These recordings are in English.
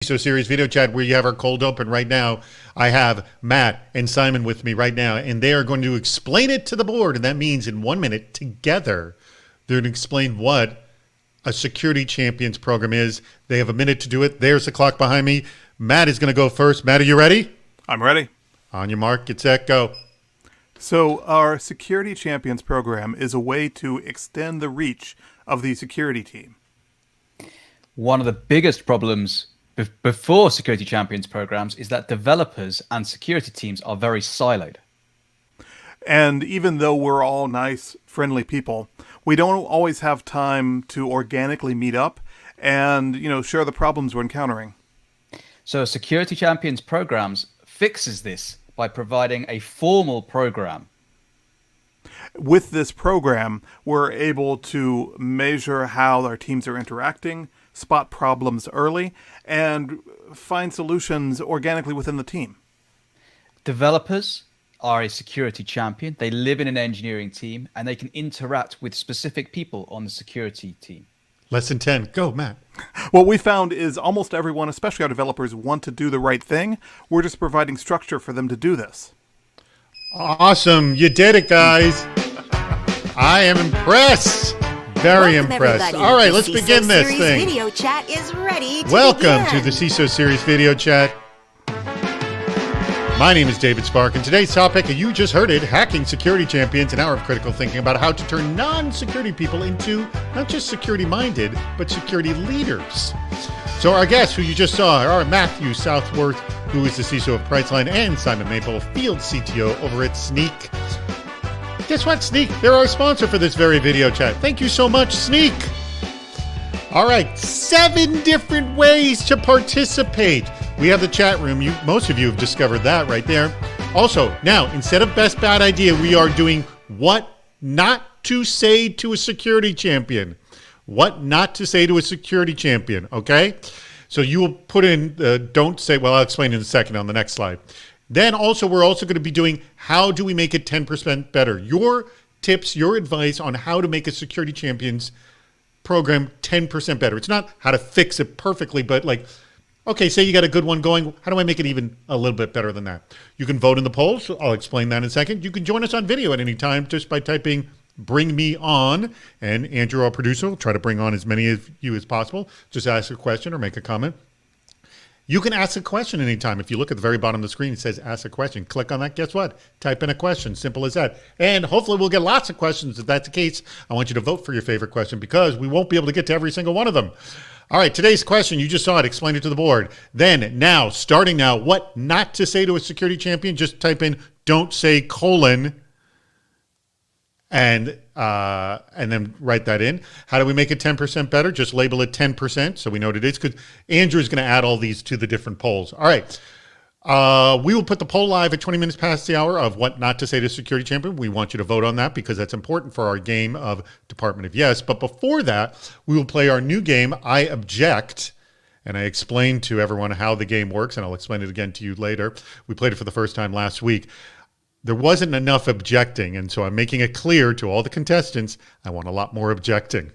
CISO series video chat where you have our cold open right now. I have Matt and Simon with me right now, and they are going to explain it to the board. And that means in 1 minute together, they're going to explain what a security champions program is. They have a minute to do it. There's the clock behind me. Matt is going to go first. Matt, are you ready? I'm ready. On your mark, get set, go. So our security champions program is a way to extend the reach of the security team. One of the biggest problems before security champions programs is that developers and security teams are very siloed. And even though we're all nice, friendly people, we don't always have time to organically meet up and, share the problems we're encountering. So security champions programs fixes this by providing a formal program. With this program, we're able to measure how our teams are interacting, spot problems early, and find solutions organically within the team. Developers are a security champion. They live in an engineering team, and they can interact with specific people on the security team. Lesson 10. Go, Matt. What we found is almost everyone, especially our developers, want to do the right thing. We're just providing structure for them to do this. Awesome. You did it, guys. I am impressed. Very impressed. Everybody. All right, The let's CISO begin this series thing. Video chat is ready to Welcome to begin. the CISO series video chat. My name is David Spark, and today's topic, you just heard it, hacking security champions, an hour of critical thinking about how to turn non-security people into not just security-minded, but security leaders. So our guests, who you just saw, are Matthew Southworth, who is the CISO of Priceline, and Simon Maple, Field CTO over at Sneak. Guess what, Sneak? They're our sponsor for this very video chat. Thank you so much, Sneak. All right, 7 different ways to participate. We have the chat room. Most of you have discovered that right there. Also, now, instead of best bad idea, we are doing what not to say to a security champion. What not to say to a security champion, okay? So you will put in don't say, well, I'll explain in a second on the next slide. Then also, we're also going to be doing how do we make it 10% better? Your tips, your advice on how to make a security champions program 10% better. It's not how to fix it perfectly, but like, okay, say you got a good one going. How do I make it even a little bit better than that? You can vote in the polls. I'll explain that in a second. You can join us on video at any time just by typing bring me on. And Andrew, our producer, will try to bring on as many of you as possible. Just ask a question or make a comment. You can ask a question anytime. If you look at the very bottom of the screen, it says ask a question. Click on that. Guess what? Type in a question. Simple as that. And hopefully we'll get lots of questions. If that's the case, I want you to vote for your favorite question because we won't be able to get to every single one of them. All right, today's question, you just saw it. Explain it to the board. Then, now, starting now, what not to say to a security champion? Just type in don't say colon and then write that in. How do we make it 10% better? Just label it 10% so we know what it is because Andrew is going to add all these to the different polls. All right. We will put the poll live at 20 minutes past the hour of what not to say to security champion. We want you to vote on that because that's important for our game of Department of Yes. But before that, we will play our new game, I Object. And I explained to everyone how the game works, and I'll explain it again to you later. We played it for the first time last week. There wasn't enough objecting, and so I'm making it clear to all the contestants, I want a lot more objecting.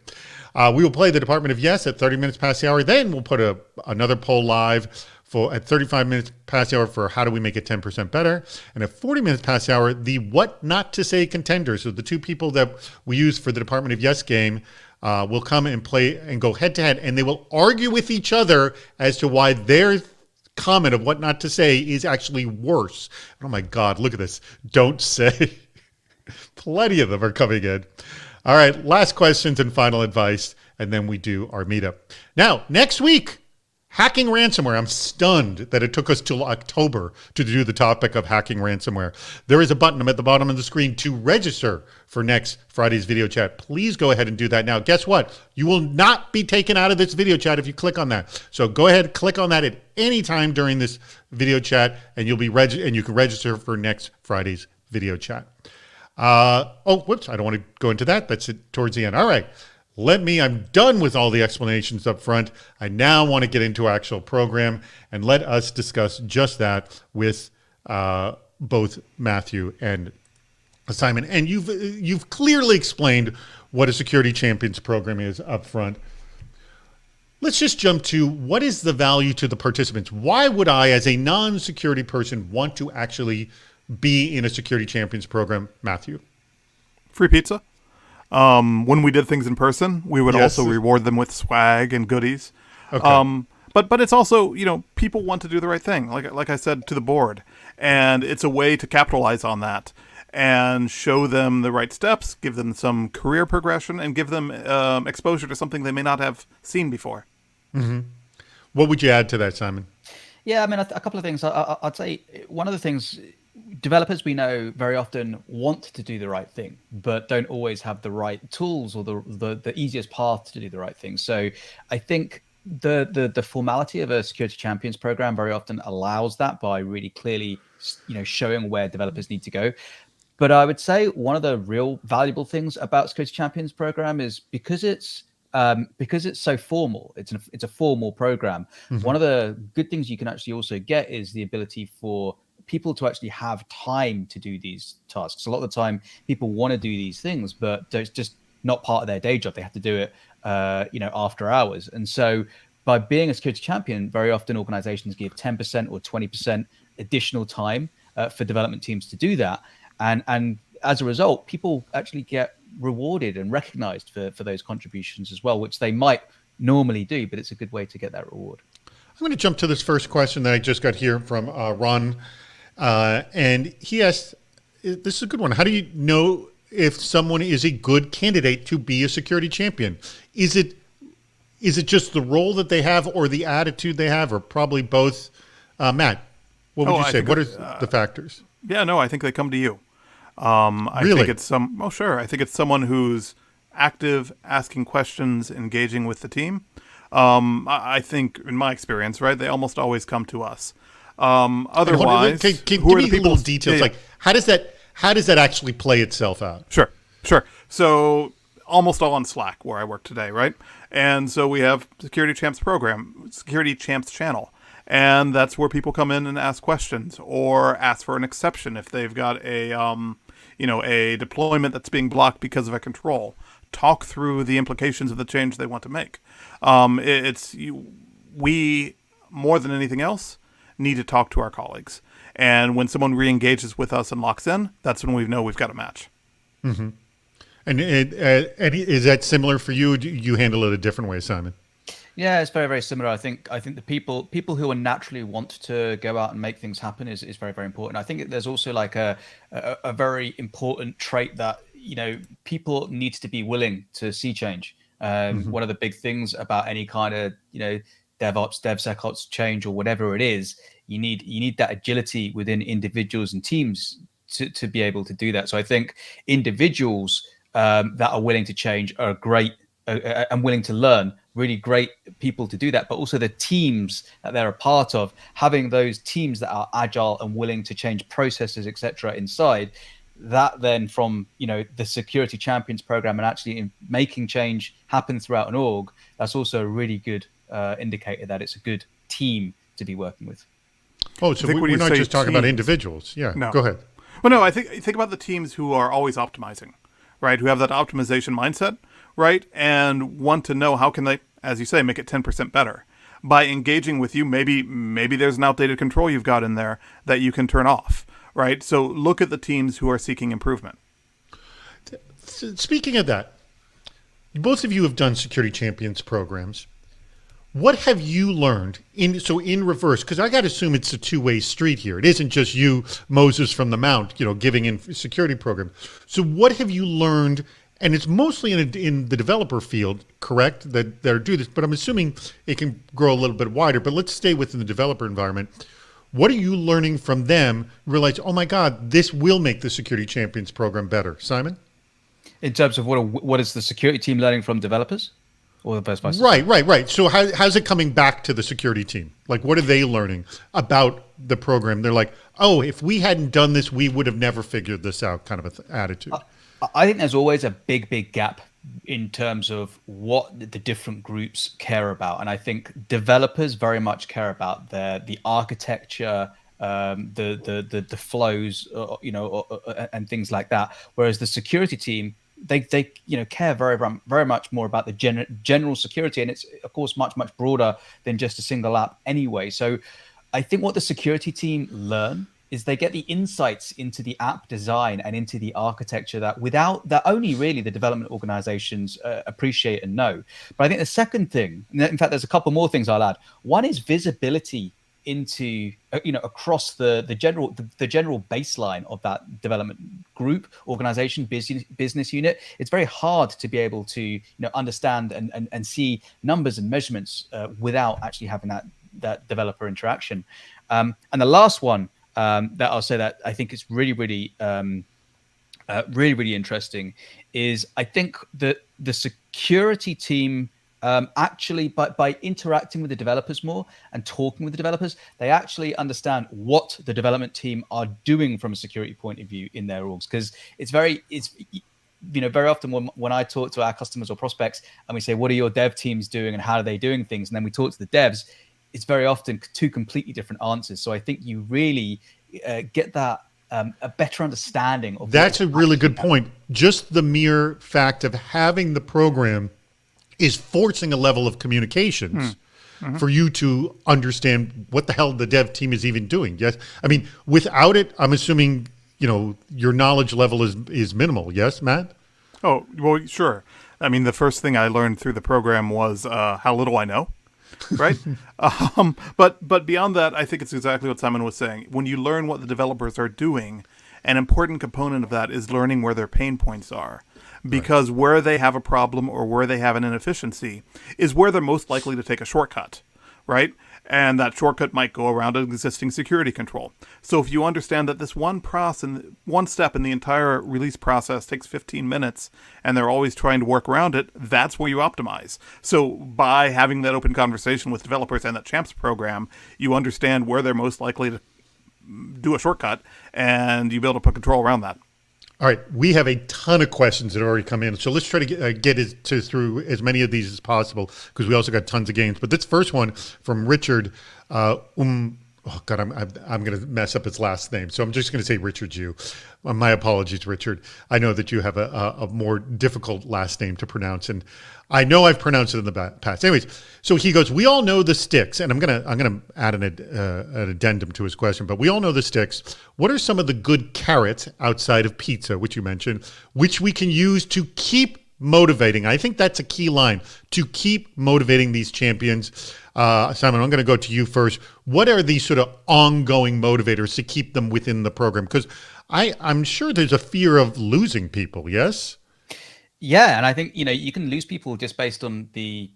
We will play the Department of Yes at 30 minutes past the hour. Then we'll put another poll live at 35 minutes past the hour for how do we make it 10% better. And at 40 minutes past the hour, the what not to say contenders. So the 2 people that we use for the Department of Yes game will come and play and go head to head, and they will argue with each other as to why their comment of what not to say is actually worse. Oh my God, look at this. Don't say. Plenty of them are coming in. All right, last questions and final advice, and then we do our meetup. Now, next week, hacking ransomware. I'm stunned that it took us till October to do the topic of hacking ransomware. There is a button at the bottom of the screen to register for next Friday's video chat. Please go ahead and do that now. Guess what? You will not be taken out of this video chat if you click on that. So go ahead, click on that at any time during this video chat, and you'll be and you can register for next Friday's video chat. Whoops, I don't want to go into that. That's it towards the end. All right. I'm done with all the explanations up front. I now want to get into our actual program and let us discuss just that with both Matthew and Simon. And you've clearly explained what a security champions program is up front. Let's just jump to what is the value to the participants? Why would I, as a non-security person, want to actually be in a security champions program, Matthew? Free pizza. When we did things in person, we would Yes. also reward them with swag and goodies. Okay. But it's also, people want to do the right thing, like I said to the board, and it's a way to capitalize on that and show them the right steps, give them some career progression, and give them exposure to something they may not have seen before. What would you add to that, Simon? Yeah, I mean, a couple of things. I'd say one of the things developers we know very often want to do the right thing, but don't always have the right tools or the easiest path to do the right thing. So I think the formality of a security champions program very often allows that by really clearly, showing where developers need to go. But I would say one of the real valuable things about security champions program is because it's so formal. It's a formal program. One of the good things you can actually also get is the ability for people to actually have time to do these tasks. A lot of the time, people want to do these things, but it's just not part of their day job. They have to do it, after hours. And so, by being a security champion, very often organizations give 10% or 20% additional time for development teams to do that. And as a result, people actually get rewarded and recognized for those contributions as well, which they might normally do, but it's a good way to get that reward. I'm going to jump to this first question that I just got here from Ron. And he asked, this is a good one. How do you know if someone is a good candidate to be a security champion? Is it just the role that they have or the attitude they have, or probably both? Matt, what would you say? What are the factors? Yeah, no, I think they come to you. I think it's I think it's someone who's active, asking questions, engaging with the team. I think, in my experience, right, they almost always come to us. Otherwise, can give me little details. Like, how does that actually play itself out? Sure. So almost all on Slack where I work today, right? And so we have Security Champs program, Security Champs channel. And that's where people come in and ask questions or ask for an exception if they've got a deployment that's being blocked because of a control. Talk through the implications of the change they want to make. We, more than anything else, need to talk to our colleagues. And when someone re-engages with us and locks in, that's when we know we've got a match. Mm-hmm. And is that similar for you? Do you handle it a different way, Simon? Yeah, it's very, very similar. I think the people who are naturally want to go out and make things happen is very, very important. I think there's also like a very important trait that, people need to be willing to see change. One of the big things about any kind of, DevOps, DevSecOps change or whatever it is, you need that agility within individuals and teams to be able to do that. So I think individuals that are willing to change are great and willing to learn, really great people to do that. But also the teams that they're a part of, having those teams that are agile and willing to change processes, etc. inside that, then from the security champions program and actually in making change happen throughout an org, that's also a really good indicator that it's a good team to be working with. Oh, so we're not just talking about individuals. Yeah, no. Go ahead. Well, no, I think about the teams who are always optimizing, right? Who have that optimization mindset, right? And want to know how can they, as you say, make it 10% better. By engaging with you, maybe there's an outdated control you've got in there that you can turn off, right? So look at the teams who are seeking improvement. Speaking of that, both of you have done security champions programs. What have you learned in reverse? Because I got to assume it's a two-way street here. It isn't just you, Moses from the Mount, giving in security program. So what have you learned? And it's mostly in the developer field, correct, that do this. But I'm assuming it can grow a little bit wider. But let's stay within the developer environment. What are you learning from them? Realize, oh my God, this will make the security champions program better. Simon? In terms of what is the security team learning from developers? Or the vice versa? Right. So how's it coming back to the security team? Like, what are they learning about the program? They're like, oh, if we hadn't done this, we would have never figured this out, kind of an attitude. I think there's always a big gap in terms of what the different groups care about. And I think developers very much care about the architecture, the flows, and things like that. Whereas the security team they care very much more about the general security, and it's of course much broader than just a single app anyway. So I think what the security team learn is they get the insights into the app design and into the architecture that only really the development organizations appreciate and know. But I think the second thing, in fact, there's a couple more things I'll add. One is visibility into across the general baseline of that development group, organization, business unit. It's very hard to be able to understand and see numbers and measurements without actually having that developer interaction. And the last one that I'll say that I think is really interesting is I think that the security team actually by interacting with the developers more and talking with the developers, they actually understand what the development team are doing from a security point of view in their orgs. Because it's very often when I talk to our customers or prospects and we say, what are your dev teams doing and how are they doing things? And then we talk to the devs, it's very often two completely different answers. So I think you really get that a better understanding of that's a really good point. Just the mere fact of having the program is forcing a level of communications for you to understand what the hell the dev team is even doing. Yes. I mean, without it, I'm assuming, your knowledge level is minimal. Yes, Matt? Oh, well, sure. I mean, the first thing I learned through the program was how little I know. Right. But beyond that, I think it's exactly what Simon was saying. When you learn what the developers are doing, an important component of that is learning where their pain points are. Because where they have a problem or where they have an inefficiency is where they're most likely to take a shortcut, right? And that shortcut might go around an existing security control. So if you understand that this one step in the entire release process takes 15 minutes and they're always trying to work around it, that's where you optimize. So by having that open conversation with developers and that Champs program, you understand where they're most likely to do a shortcut and you be able to put control around that. All right, we have a ton of questions that already come in, so let's try to get through as many of these as possible because we also got tons of games. But this first one from Richard, oh God, I'm going to mess up his last name, so I'm just going to say Richard Jew. My apologies, Richard. I know that you have a more difficult last name to pronounce, and I know I've pronounced it in the past. Anyways, so he goes, we all know the sticks, and I'm gonna add an addendum to his question, but we all know the sticks. What are some of the good carrots outside of pizza, which you mentioned, which we can use to keep motivating? I think that's a key line, to keep motivating these champions. Simon, I'm going to go to you first. What are these sort of ongoing motivators to keep them within the program? Because I'm sure there's a fear of losing people, yes? Yeah, and I think you can lose people just based on the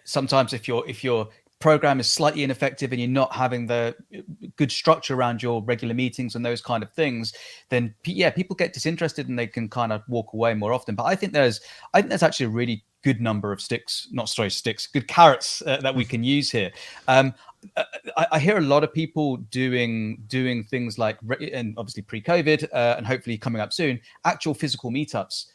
sometimes if your program is slightly ineffective and you're not having the good structure around your regular meetings and those kind of things, then people get disinterested and they can kind of walk away more often. But I think there's actually a really good number of good carrots that we can use here. I hear a lot of people doing things like, and obviously pre-COVID and hopefully coming up soon, actual physical meetups.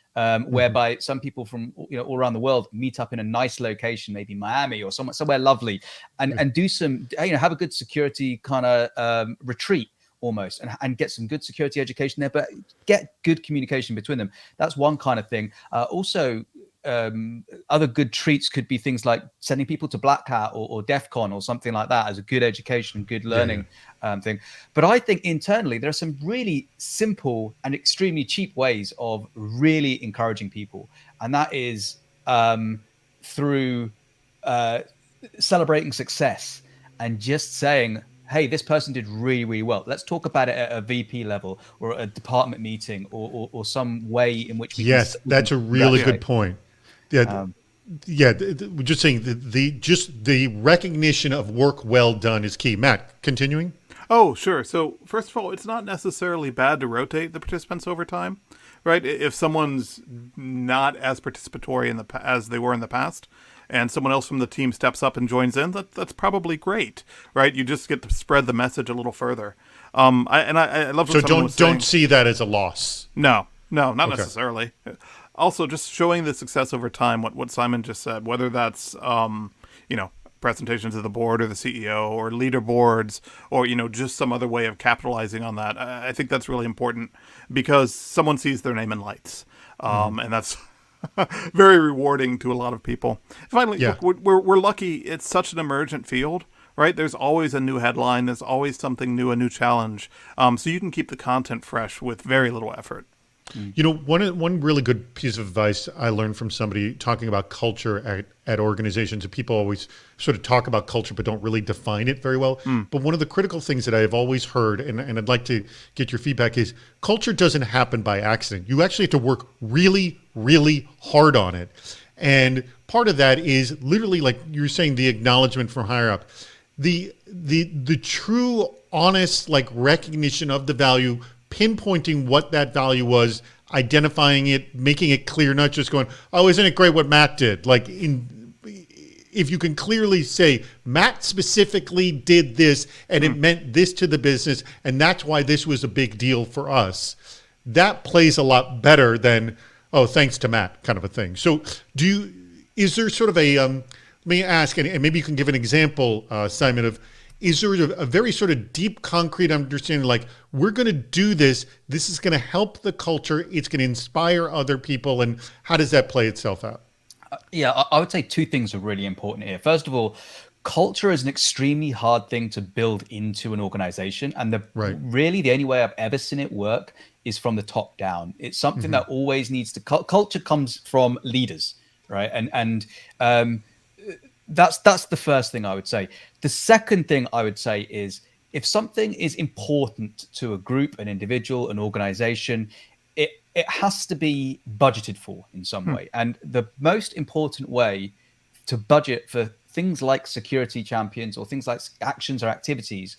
Whereby some people from all around the world meet up in a nice location, maybe Miami or somewhere lovely, and do some have a good security kind of retreat almost, and get some good security education there, but get good communication between them. That's one kind of thing. Also, other good treats could be things like sending people to Black Hat or DEF CON or something like that as a good education, good learning thing. But I think internally there are some really simple and extremely cheap ways of really encouraging people, and that is through celebrating success and just saying, hey, this person did really, really well. Let's talk about it at a VP level or a department meeting or some way in which we that's a really good point. Yeah, we're just saying the recognition of work well done is key. Matt, continuing? Oh, sure. So first of all, it's not necessarily bad to rotate the participants over time, right? If someone's not as participatory as they were in the past, and someone else from the team steps up and joins in, that's probably great, right? You just get to spread the message a little further. I love what so don't see that as a loss. No, not necessarily. Also, just showing the success over time. What Simon just said, whether that's presentations to the board or the CEO or leaderboards or, just some other way of capitalizing on that. I think that's really important because someone sees their name in lights. And that's very rewarding to a lot of people. Finally, look, we're lucky. It's such an emergent field, right? There's always a new headline. There's always something new, a new challenge. So you can keep the content fresh with very little effort. One really good piece of advice I learned from somebody talking about culture at organizations, and people always sort of talk about culture but don't really define it very well. But one of the critical things that I've always heard, and I'd like to get your feedback, is culture doesn't happen by accident. You actually have to work really, really hard on it. And part of that is literally, like you were saying, the acknowledgement from higher up. The true, honest, recognition of the value, pinpointing what that value was, identifying it, making it clear, not just going, oh, isn't it great what Matt did? If you can clearly say, Matt specifically did this and it meant this to the business, and that's why this was a big deal for us, that plays a lot better than, oh, thanks to Matt kind of a thing. So is there sort of let me ask, and maybe you can give an example, Simon, of, is there a very sort of deep, concrete understanding, we're going to do this, this is going to help the culture, it's going to inspire other people, and how does that play itself out? I would say two things are really important here. First of all, culture is an extremely hard thing to build into an organization. And really the only way I've ever seen it work is from the top down. It's something that always needs to, culture comes from leaders, right? And that's the first thing I would say. The second thing I would say is, if something is important to a group, an individual, an organization, it has to be budgeted for in some way. And the most important way to budget for things like security champions or things like actions or activities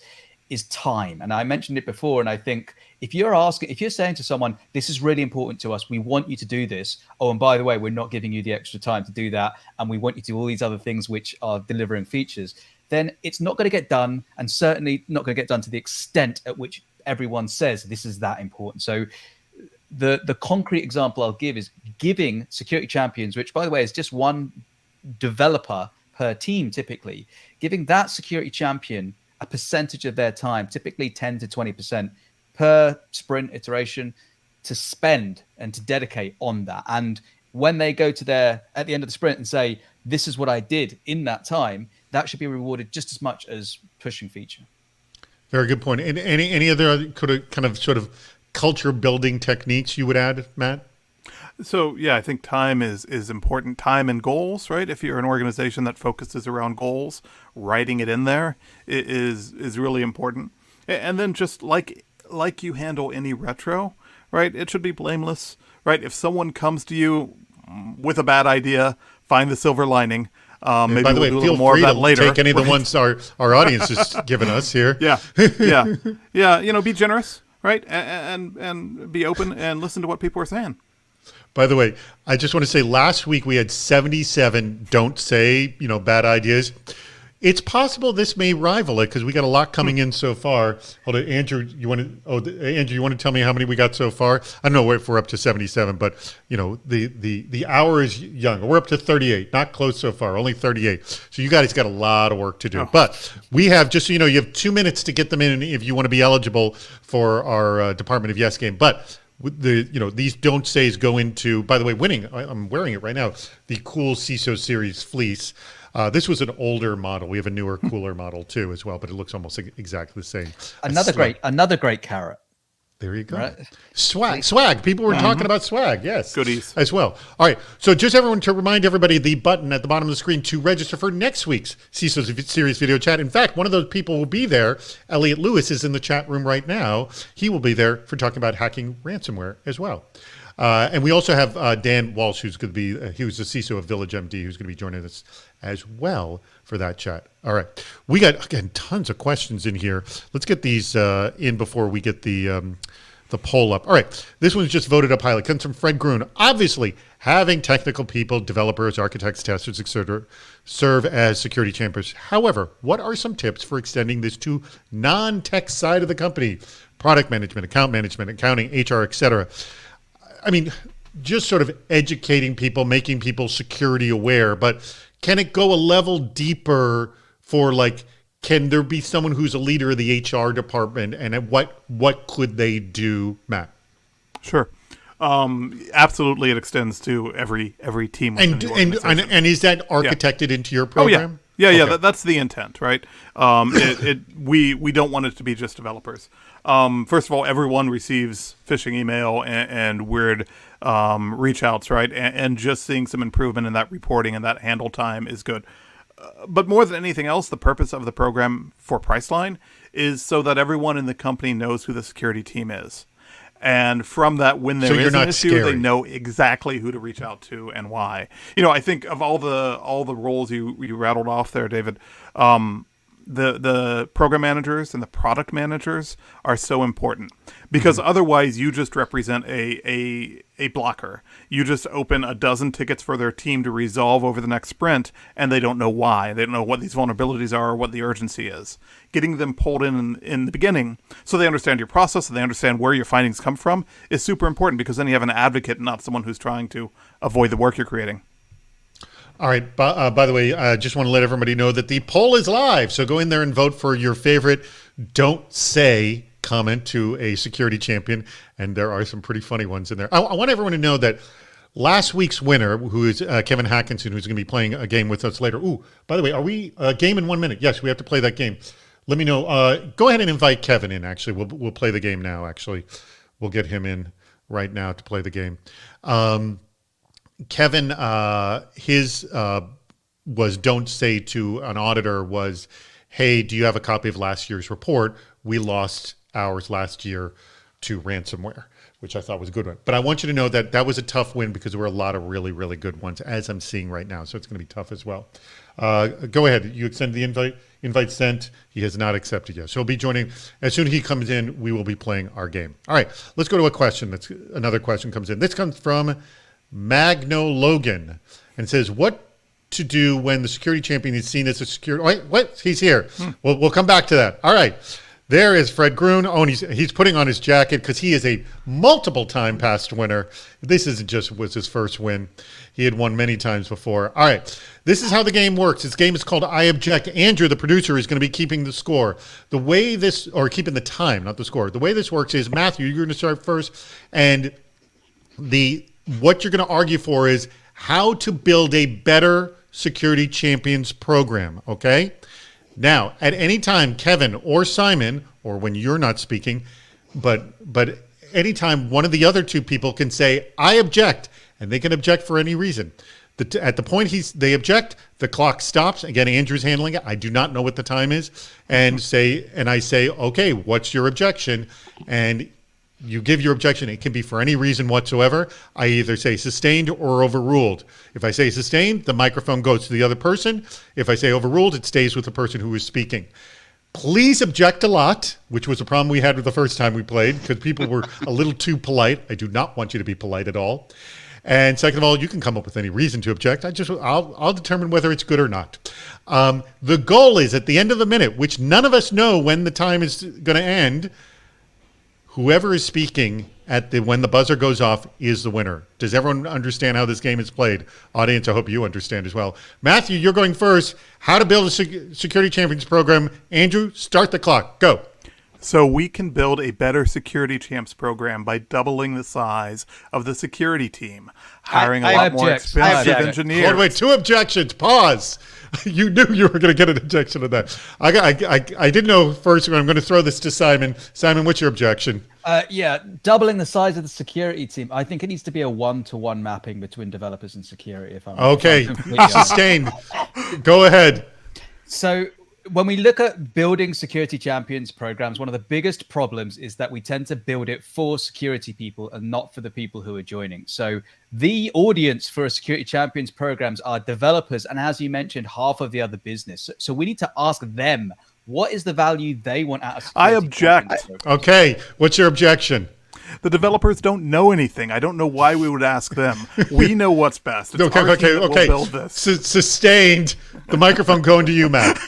is time. And I mentioned it before, and I think if you're saying to someone, this is really important to us, we want you to do this. Oh, and by the way, we're not giving you the extra time to do that, and we want you to do all these other things which are delivering features, then it's not going to get done, and certainly not going to get done to the extent at which everyone says this is that important. So the concrete example I'll give is giving security champions, which by the way is just one developer per team typically, giving that security champion a percentage of their time, typically 10 to 20% per sprint iteration, to spend and to dedicate on that. And when they go to at the end of the sprint and say, this is what I did in that time, that should be rewarded just as much as pushing feature. Very good point. And any other kind of sort of culture building techniques you would add, Matt? So, I think time is important. Time and goals, right? If you're an organization that focuses around goals, writing it in there is really important. And then just like you handle any retro, right? It should be blameless, right? If someone comes to you with a bad idea, find the silver lining. Maybe by the way, we'll do a feel little more free of that to later. take any of the ones our audience has given us here. Yeah. Be generous, right? And be open and listen to what people are saying. By the way, I just want to say last week we had 77 don't say, bad ideas. It's possible this may rival it because we got a lot coming in so far. Hold on, Andrew, you want to tell me how many we got so far? I don't know if we're up to 77, but the hour is young. We're up to 38, not close so far, only 38. So you guys got a lot of work to do. But we have, just so you know, you have 2 minutes to get them in if you want to be eligible for our Department of Yes game. But these don't says go into, by the way, winning, I'm wearing it right now, the cool CISO series fleece. This was an older model. We have a newer, cooler model too as well, but it looks almost exactly the same. Another great carrot. There you go. Right. Swag. People were talking about swag. Yes. Goodies. As well. All right. So just everyone to remind everybody, the button at the bottom of the screen to register for next week's CISO Series video chat. In fact, one of those people will be there. Elliot Lewis is in the chat room right now. He will be there for talking about hacking ransomware as well. And we also have Dan Walsh, who's going to be, he was the CISO of Village MD, who's going to be joining us as well for that chat. All right. We got, again, tons of questions in here. Let's get these in before we get the poll up. All right. This one's just voted up highly. Comes from Fred Grun. Obviously, having technical people, developers, architects, testers, etc., serve as security champions. However, what are some tips for extending this to non-tech side of the company? Product management, account management, accounting, HR, etc. I mean, just sort of educating people, making people security aware, but can it go a level deeper for like, can there be someone who's a leader of the HR department, and what could they do, Matt? Sure. Absolutely, it extends to every team. And is that architected into your program? Yeah, Okay. that's the intent, right? We don't want it to be just developers. First of all, everyone receives phishing email and weird reach outs, right? And just seeing some improvement in that reporting and that handle time is good. But more than anything else, the purpose of the program for Priceline is so that everyone in the company knows who the security team is. And from that, when there is an issue, they know exactly who to reach out to and why. I think of all the roles you rattled off there, David, the program managers and the product managers are so important, because otherwise you just represent a blocker. You just open a dozen tickets for their team to resolve over the next sprint, and they don't know why. They don't know what these vulnerabilities are or what the urgency is. Getting them pulled in the beginning so they understand your process and they understand where your findings come from is super important, because then you have an advocate, not someone who's trying to avoid the work you're creating. All right. By the way, I just want to let everybody know that the poll is live. So go in there and vote for your favorite "Don't Say" comment to a security champion. And there are some pretty funny ones in there. I want everyone to know that last week's winner, who is Kevin Hackinson, who's going to be playing a game with us later. Ooh, by the way, are we game in 1 minute? Yes, we have to play that game. Let me know. Go ahead and invite Kevin in, actually. We'll play the game now, actually. We'll get him in right now to play the game. Kevin, his was "Don't Say" to an auditor was, "Hey, do you have a copy of last year's report? We lost ours last year to ransomware," which I thought was a good one. But I want you to know that that was a tough win, because there were a lot of really, really good ones, as I'm seeing right now. So it's going to be tough as well. Go ahead. You extend the invite. Invite sent. He has not accepted yet. So he'll be joining. As soon as he comes in, we will be playing our game. All right. Let's go to a question. Another question comes in. This comes from Magno Logan, and says, what to do when the security champion is seen as a security... Wait, what? He's here. We'll come back to that. All right. There is Fred Grun. Oh, and he's putting on his jacket because he is a multiple-time past winner. This isn't just was his first win. He had won many times before. All right. This is how the game works. This game is called I Object. Andrew, the producer, is going to be keeping the score. The way this... Or keeping the time, not the score. The way this works is, Matthew, you're going to start first, and what you're going to argue for is how to build a better security champions program, okay? Now, at any time, Kevin or Simon, or when you're not speaking, but anytime one of the other two people can say, I object, and they can object for any reason. At the point they object, the clock stops. Again, Andrew's handling it. I do not know what the time is. And I say, okay, what's your objection? And you give your objection. It can be for any reason whatsoever. I either say sustained or overruled. If I say sustained, the microphone goes to the other person. If I say overruled, it stays with the person who is speaking. Please object a lot, which was a problem we had with the first time we played, because people were a little too polite. I do not want you to be polite at all. And second of all, you can come up with any reason to object. I'll determine whether it's good or not. The goal is at the end of the minute, which none of us know when the time is going to end, whoever is speaking when the buzzer goes off is the winner. Does everyone understand how this game is played? Audience, I hope you understand as well. Matthew, you're going first. How to build a security champions program. Andrew, start the clock. Go. So we can build a better security champs program by doubling the size of the security team, hiring a lot more expensive engineers. Wait, 2 objections. Pause. You knew you were going to get an objection to that. I didn't know first. I'm going to throw this to Simon. Simon, what's your objection? Doubling the size of the security team. I think it needs to be a 1-to-1 mapping between developers and security. Okay, sustained. Go ahead. So when we look at building security champions programs, one of the biggest problems is that we tend to build it for security people and not for the people who are joining. So the audience for a security champions programs are developers, and as you mentioned, half of the other business. So we need to ask them, what is the value they want out of security? I object. Okay, what's your objection? The developers don't know anything. I don't know why we would ask them. We know what's best. It's okay. We'll build this. Sustained. The microphone going to you, Matt.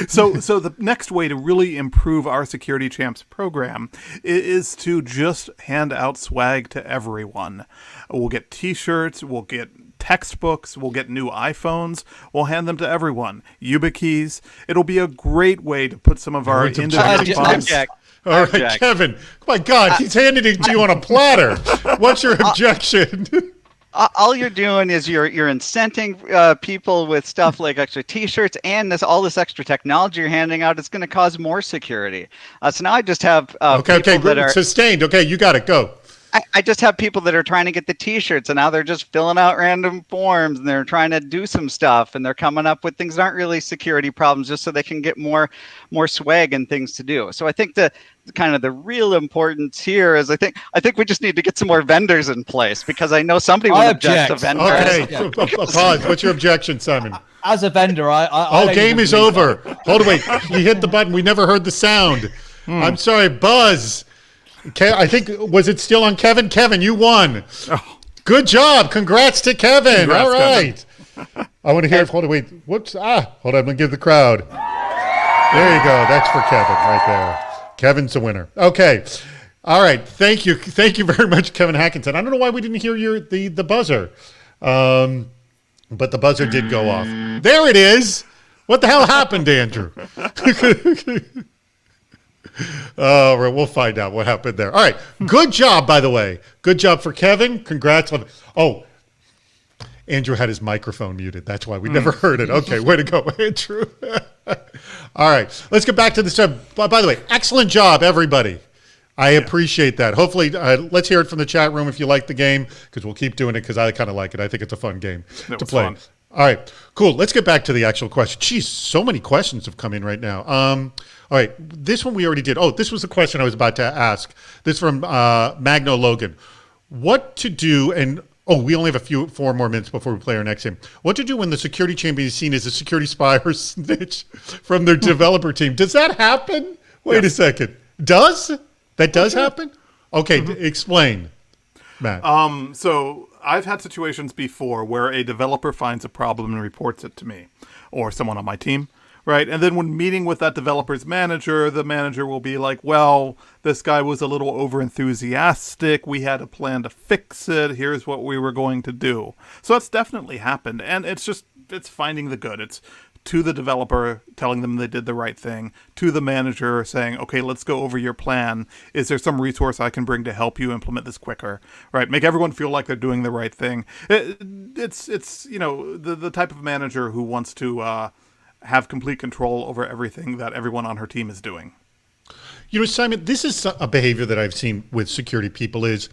So the next way to really improve our Security Champs program is to just hand out swag to everyone. We'll get t-shirts, we'll get textbooks. We'll get new iPhones. We'll hand them to everyone. YubiKeys. It'll be a great way to put some of our individual funds. All right, Kevin. My God, he's handing it to you on a platter. What's your objection? All you're doing is you're incenting people with stuff like extra T-shirts and all this extra technology you're handing out. It's going to cause more security. So now I just have people that are sustained. Okay, you got it. Go. I just have people that are trying to get the T-shirts, and now they're just filling out random forms, and they're trying to do some stuff, and they're coming up with things that aren't really security problems, just so they can get more swag and things to do. So I think the real importance here is I think we just need to get some more vendors in place, because I know somebody will object to vendors. Okay, pause. What's your objection, Simon? As a vendor, I game is over. Hold on, wait. You hit the button. We never heard the sound. I'm sorry, Buzz. I think, was it still on Kevin? Kevin, you won. Oh. Good job. Congrats to Kevin. All right. Kevin. I want to hear. Hold on, wait. Whoops. Hold on. I'm going to give the crowd. There you go. That's for Kevin right there. Kevin's the winner. Okay. All right. Thank you. Thank you very much, Kevin Hackinson. I don't know why we didn't hear the buzzer, but the buzzer did go off. There it is. What the hell happened, Andrew? Oh, right, we'll find out what happened there. All right. Good job, by the way. Good job for Kevin. Congrats. Oh, Andrew had his microphone muted. That's why we never heard it. Okay, way to go, Andrew. All right. Let's get back to this. By the way, excellent job, everybody. I appreciate that. Hopefully, let's hear it from the chat room if you like the game, because we'll keep doing it because I kind of like it. I think it's a fun game to play. Fun. All right, cool. Let's get back to the actual question. Geez, so many questions have come in right now. All right, this one we already did. Oh, this was the question I was about to ask. This from Magno Logan. What to do, and we only have 4 more minutes before we play our next game. What to do when the security champion is seen as a security spy or snitch from their developer team? Does that happen? Wait a second. That does happen? Okay, explain, Matt. So I've had situations before where a developer finds a problem and reports it to me or someone on my team. Right. And then when meeting with that developer's manager, the manager will be like, well, this guy was a little over-enthusiastic. We had a plan to fix it. Here's what we were going to do. So that's definitely happened. And it's finding the good. It's to the developer, telling them they did the right thing, to the manager saying, okay, let's go over your plan. Is there some resource I can bring to help you implement this quicker? Right. Make everyone feel like they're doing the right thing. It's the type of manager who wants to have complete control over everything that everyone on her team is doing. Simon, this is a behavior that I've seen with security people is,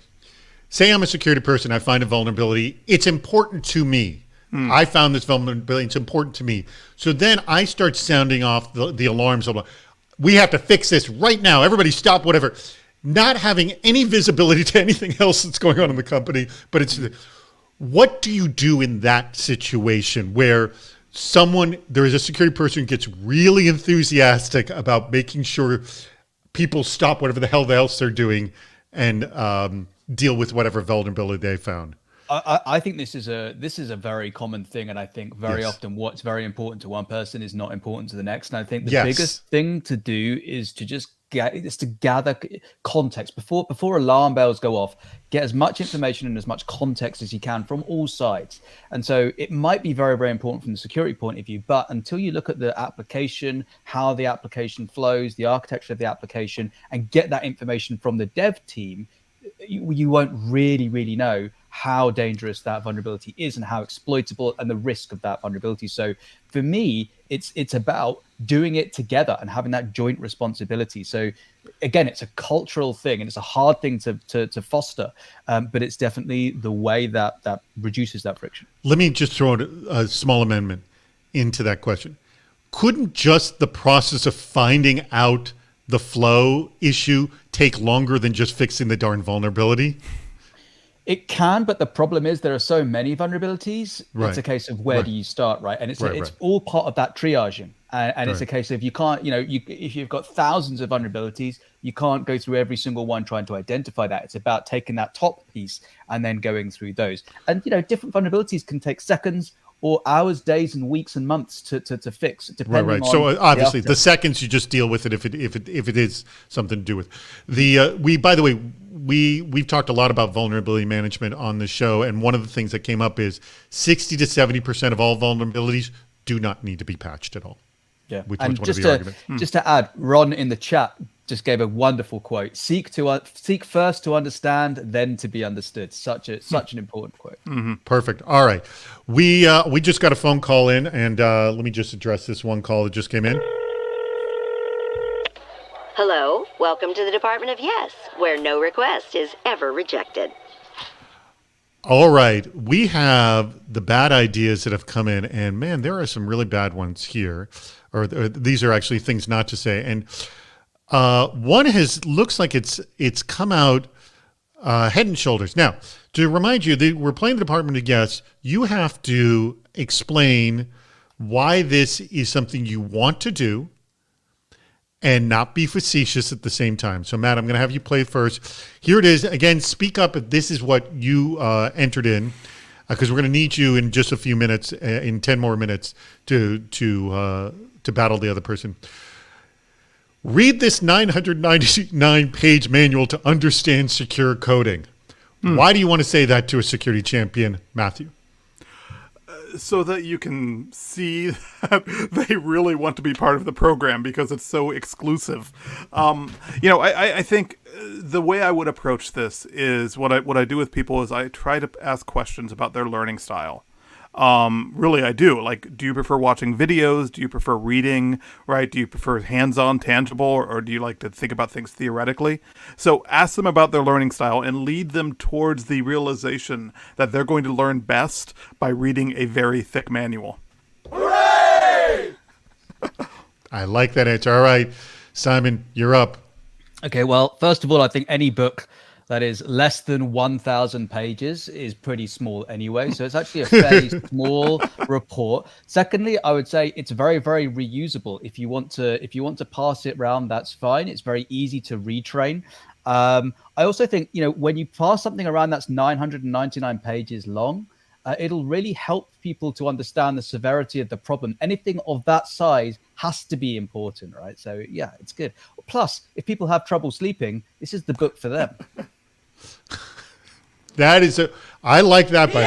say I'm a security person, I find a vulnerability, it's important to me. I found this vulnerability, it's important to me. So then I start sounding off the alarms. We have to fix this right now. Everybody stop, whatever. Not having any visibility to anything else that's going on in the company. But what do you do in that situation where there is a security person who gets really enthusiastic about making sure people stop whatever the hell else they're doing and deal with whatever vulnerability they found? I think this is a very common thing, and I think very often what's very important to one person is not important to the next. And I think the biggest thing to do is to just gather context before alarm bells go off. Get as much information and as much context as you can from all sides. And so it might be very, very important from the security point of view, but until you look at the application, how the application flows, the architecture of the application, and get that information from the dev team, you won't really know how dangerous that vulnerability is and how exploitable and the risk of that vulnerability. So for me, it's about doing it together and having that joint responsibility. So again, it's a cultural thing and it's a hard thing to foster, but it's definitely the way that reduces that friction. Let me just throw a small amendment into that question. Couldn't just the process of finding out the flow issue take longer than just fixing the darn vulnerability? It can, but the problem is there are so many vulnerabilities. Right. It's a case of where do you start, right? And it's all part of that triaging. And it's a case of you can't, if you've got thousands of vulnerabilities, you can't go through every single one trying to identify that. It's about taking that top piece and then going through those. And, different vulnerabilities can take seconds or hours, days, and weeks and months to fix, depending on. So obviously, the seconds you just deal with it if it is something to do with. By the way, we've talked a lot about vulnerability management on the show, and one of the things that came up is 60 to 70% of all vulnerabilities do not need to be patched at all. Yeah, which and was one of the arguments. Just to add, Ron in the chat just gave a wonderful quote: "Seek first to understand, then to be understood." Such an important quote. Perfect. All right, we just got a phone call in, and let me just address this one call that just came in. Hello, welcome to the Department of Yes, where no request is ever rejected. All right, we have the bad ideas that have come in, and man, there are some really bad ones here, or these are actually things not to say. And one looks like it's come out head and shoulders. Now, to remind you, we're playing the Department of Yes. You have to explain why this is something you want to do, and not be facetious at the same time. So, Matt, I'm going to have you play first. Here it is. Again, speak up if this is what you entered in, because we're going to need you in just a few minutes, in 10 more minutes, to battle the other person. Read this 999-page manual to understand secure coding. Why do you want to say that to a security champion, Matthew? So that you can see that they really want to be part of the program because it's so exclusive. I think the way I would approach this is what I do with people is I try to ask questions about their learning style. Really, I do. Like, do you prefer watching videos? Do you prefer reading? Right? Do you prefer hands-on, tangible, or do you like to think about things theoretically? So ask them about their learning style and lead them towards the realization that they're going to learn best by reading a very thick manual. Hooray! I like that answer. All right, Simon, you're up. Okay, well, first of all, I think any book that is less than 1,000 pages is pretty small anyway. So it's actually a fairly small report. Secondly, I would say it's very, very reusable. If you want to pass it around, that's fine. It's very easy to retrain. I also think, when you pass something around that's 999 pages long, it'll really help people to understand the severity of the problem. Anything of that size has to be important, right? So yeah, it's good. Plus, if people have trouble sleeping, this is the book for them. I like that, by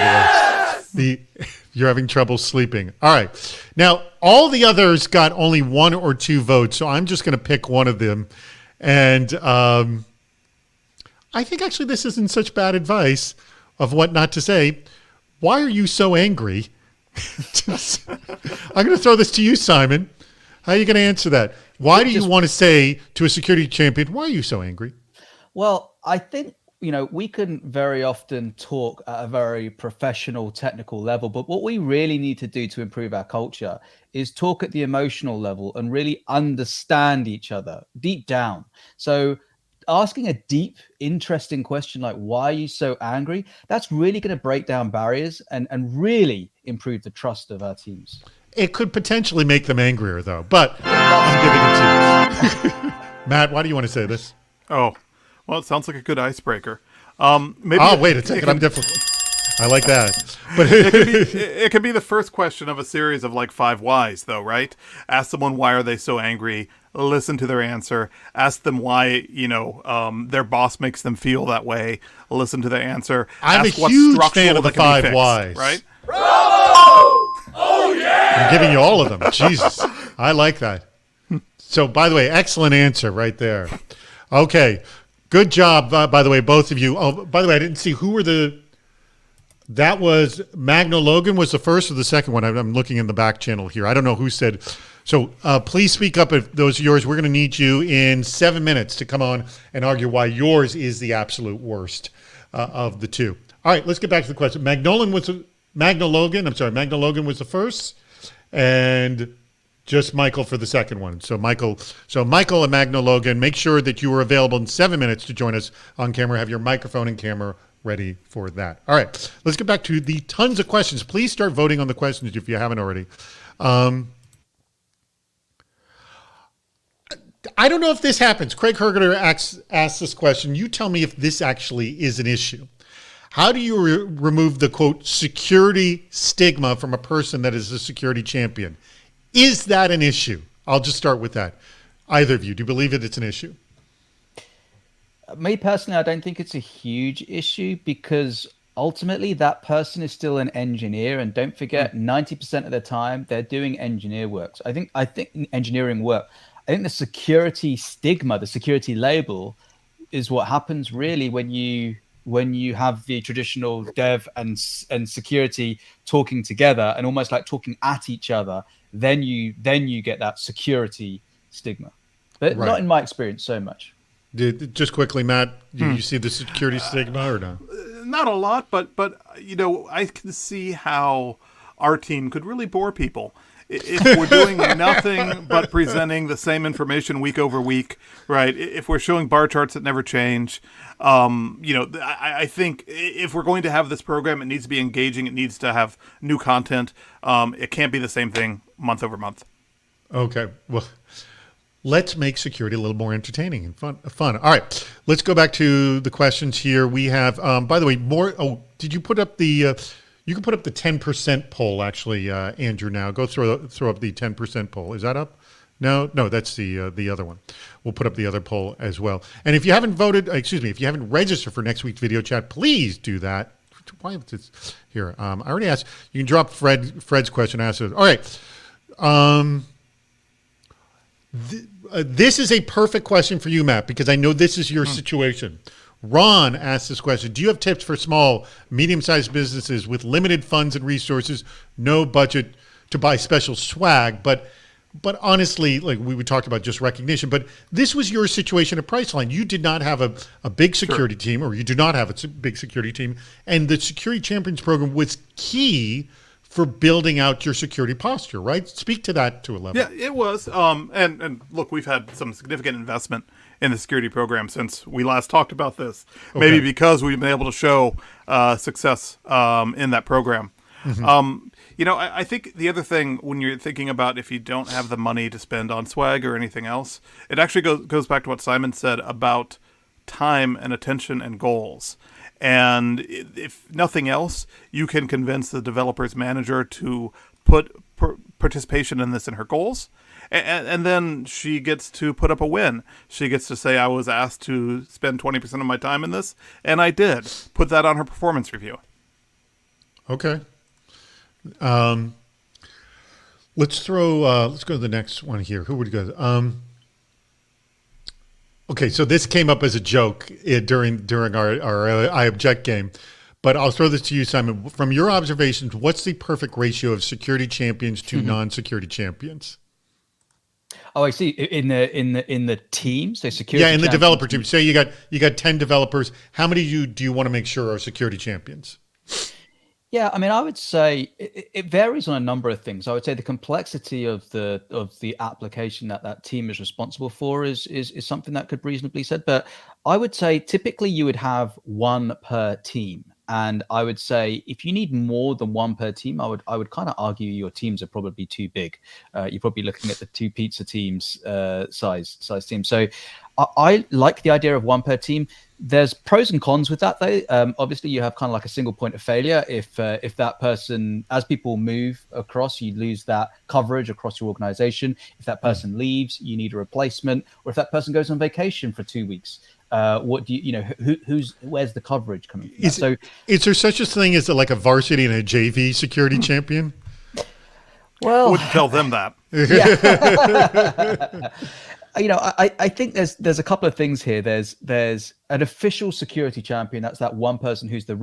the way. You're having trouble sleeping. All right. Now, all the others got only 1 or 2 votes, so I'm just going to pick one of them. And I think actually this isn't such bad advice of what not to say. Why are you so angry? I'm going to throw this to you, Simon. How are you going to answer that? Why do you want to say to a security champion, why are you so angry? Well, I think, we can very often talk at a very professional, technical level, but what we really need to do to improve our culture is talk at the emotional level and really understand each other deep down. So asking a deep, interesting question like, why are you so angry? That's really going to break down barriers and really improve the trust of our teams. It could potentially make them angrier, though, but I'm giving it to you. Matt, why do you want to say this? Oh, well, it sounds like a good icebreaker. Wait a second. I'm difficult. I like that. But it could be the first question of a series of like 5 whys, though, right? Ask someone, why are they so angry? Listen to their answer. Ask them why, their boss makes them feel that way. Listen to their answer. I'm Ask a huge fan of the 5 whys. Right? Bravo! Oh, yeah! I'm giving you all of them. Jesus. I like that. So, by the way, excellent answer right there. Okay. Good job, by the way, both of you. Oh, by the way, I didn't see who were that was Magno Logan was the first or the second one. I'm looking in the back channel here. I don't know who said. So please speak up if those are yours. We're going to need you in 7 minutes to come on and argue why yours is the absolute worst of the two. All right, let's get back to the question. Magno Logan was the first, and just Michael for the second one. So Michael and Magno Logan, make sure that you are available in 7 minutes to join us on camera. Have your microphone and camera ready for that. All right, let's get back to the tons of questions. Please start voting on the questions if you haven't already. I don't know if this happens. Craig Hergeter asks this question. You tell me if this actually is an issue. How do you remove the, quote, security stigma from a person that is a security champion? Is that an issue? I'll just start with that. Either of you, do you believe that it's an issue? Me personally, I don't think it's a huge issue because ultimately that person is still an engineer, and don't forget, 90% of the time they're doing engineer work. So I think engineering work. I think the security stigma, the security label, is what happens really when you have the traditional dev and security talking together and almost like talking at each other. Then you get that security stigma, but Right. not in my experience so much. Just quickly, Matt, do you see the security stigma or no? Not a lot, but I can see how our team could really bore people if we're doing nothing but presenting the same information week over week, right? If we're showing bar charts that never change, I think if we're going to have this program, it needs to be engaging. It needs to have new content. It can't be the same thing month over month. Okay. Well, let's make security a little more entertaining and fun. All right. Let's go back to the questions here. We have, by the way, more. Oh, did you put up the, you can put up the 10% poll actually, Andrew, now. Go throw up the 10% poll. Is that up? No, that's the other one. We'll put up the other poll as well. And if you haven't voted, if you haven't registered for next week's video chat, please do that. Why is this here? I already asked. You can drop Fred's question. Ask it. All right. This is a perfect question for you, Matt, because I know this is your situation. Ron asked this question. Do you have tips for small, medium-sized businesses with limited funds and resources, no budget to buy special swag, but honestly, like we talked about just recognition, but this was your situation at Priceline. You did not have a big security team, or you do not have a big security team, and the Security Champions program was key for building out your security posture, right? Speak to that to a level. Yeah, it was. And look, we've had some significant investment in the security program since we last talked about this. Okay. Maybe because we've been able to show success in that program. I think the other thing when you're thinking about if you don't have the money to spend on swag or anything else, it actually goes back to what Simon said about time and attention and goals. And if nothing else, you can convince the developer's manager to put participation in this in her goals. And then she gets to put up a win. She gets to say, I was asked to spend 20% of my time in this, and I did. Put that on her performance review. Okay. Let's go to the next one here. Who would go? Okay, so this came up as a joke during our I Object game, but I'll throw this to you, Simon. From your observations, what's the perfect ratio of security champions to non-security champions? Oh, I see. In the team, so security. Yeah, in the champions. developer team. Say you got 10 developers. How many do you want to make sure are security champions? Yeah, I mean, I would say it varies on a number of things. I would say the complexity of the application that team is responsible for is something that could reasonably be said. But I would say typically you would have one per team. And I would say if you need more than one per team, I would kind of argue your teams are probably too big. You're probably looking at the two pizza teams size team. So I like the idea of one per team. There's pros and cons with that, though. Obviously, you have kind of like a single point of failure. If that person, as people move across, you lose that coverage across your organization. If that person leaves, you need a replacement. Or if that person goes on vacation for 2 weeks, what do where's the coverage coming from? Is there such a thing as like a varsity and a JV security champion? Well, I wouldn't tell them that. I think there's a couple of things here. There's an official security champion. That's that one person who's the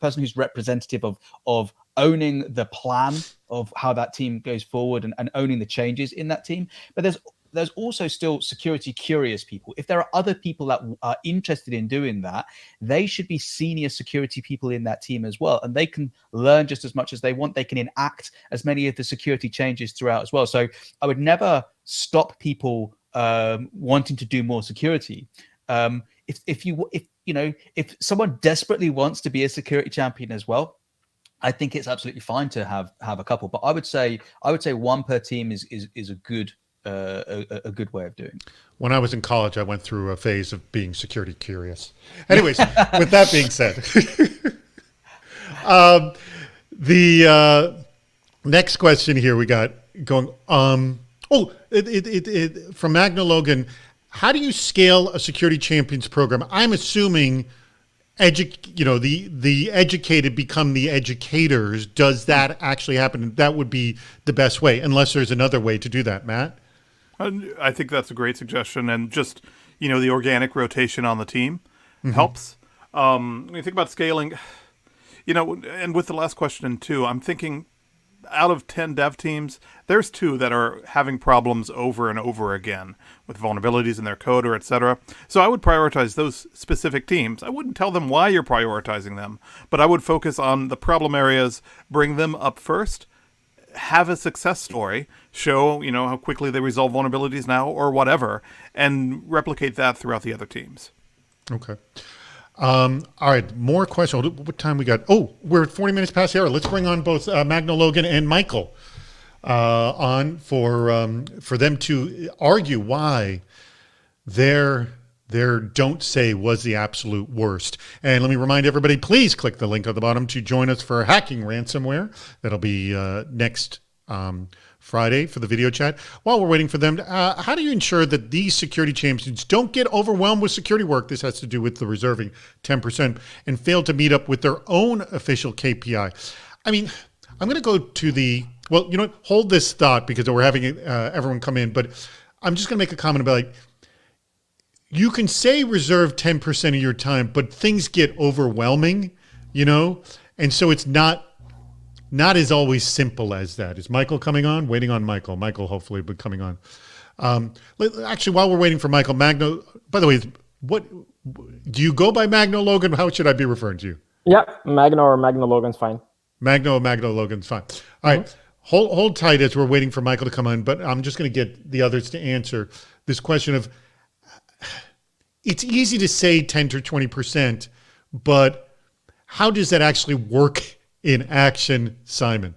person who's representative of owning the plan of how that team goes forward and owning the changes in that team. But there's also still security curious people. If there are other people that are interested in doing that, they should be senior security people in that team as well. And they can learn just as much as they want. They can enact as many of the security changes throughout as well. So I would never stop people wanting to do more security. If someone desperately wants to be a security champion as well, I think it's absolutely fine to have a couple. But I would say one per team is a good way of doing. When I was in college, I went through a phase of being security curious. Anyways, with that being said, the next question here we got going. From Magna Logan, how do you scale a security champions program? I'm assuming the educated become the educators. Does that actually happen? That would be the best way, unless there's another way to do that, Matt. I think that's a great suggestion, and just the organic rotation on the team helps. When you think about scaling, and with the last question too, I'm thinking out of 10 dev teams, there's 2 that are having problems over and over again with vulnerabilities in their code or et cetera. So I would prioritize those specific teams. I wouldn't tell them why you're prioritizing them, but I would focus on the problem areas, bring them up first, have a success story, show, how quickly they resolve vulnerabilities now or whatever, and replicate that throughout the other teams. Okay. All right, more questions. What time we got? Oh, we're 40 minutes past the hour. Let's bring on both Magno Logan and Michael on for them to argue why their don't say was the absolute worst. And let me remind everybody, please click the link at the bottom to join us for Hacking Ransomware. That'll be next Friday for the video chat. While we're waiting for them, how do you ensure that these security champions don't get overwhelmed with security work? This has to do with the reserving 10% and fail to meet up with their own official KPI. I mean, I'm going to go to hold this thought because we're having everyone come in, but I'm just going to make a comment about you can say reserve 10% of your time, but things get overwhelming, and so it's not as always simple as that. Is Michael coming on? Waiting on Michael. Michael hopefully will be coming on. Actually, while we're waiting for Michael, Magno, by the way, what do you go by Magno Logan? How should I be referring to you? Yeah, Magno or Magno Logan's fine. Magno or Magno Logan's fine. All right, hold tight as we're waiting for Michael to come on, but I'm just going to get the others to answer this question of, it's easy to say 10 to 20%, but how does that actually work in action, Simon?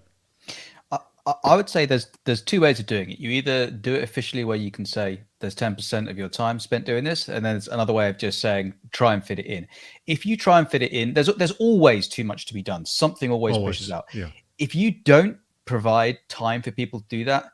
I would say there's 2 ways of doing it. You either do it officially where you can say there's 10% of your time spent doing this, and then there's another way of just saying try and fit it in. If you try and fit it in, there's always too much to be done. Something always pushes out. Yeah. If you don't provide time for people to do that,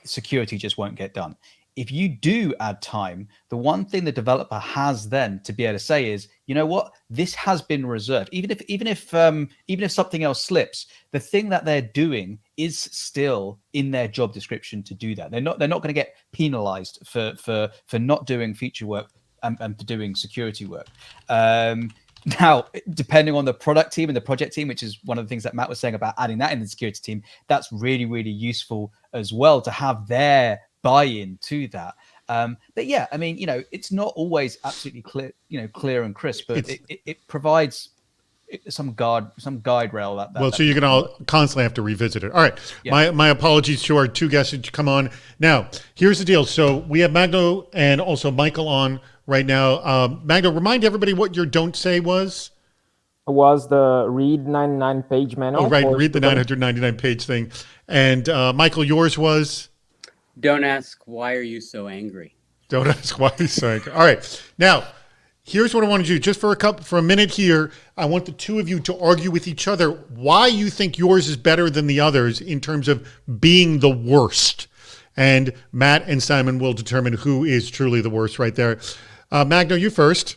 security just won't get done. If you do add time, the one thing the developer has then to be able to say is, you know what, this has been reserved. Even if something else slips, the thing that they're doing is still in their job description to do that. They're not going to get penalized for not doing feature work and for doing security work. Now, depending on the product team and the project team, which is one of the things that Matt was saying about adding that in the security team, that's really, really useful as well to have their buy-in to that. But yeah, I mean, it's not always absolutely clear and crisp, but it provides some guide rail. So you're going to constantly have to revisit it. All right. Yeah. My apologies to our 2 guests to come on. Now, here's the deal. So we have Magno and also Michael on right now. Magno, remind everybody what your don't say was. Was the read 99 page manual. Oh, right. Read the 999 page thing. And Michael, yours was? Don't ask, why are you so angry? Don't ask why he's so angry. All right. Now, here's what I want to do. Just for a minute here, I want the 2 of you to argue with each other why you think yours is better than the others in terms of being the worst. And Matt and Simon will determine who is truly the worst right there. Magno, you first.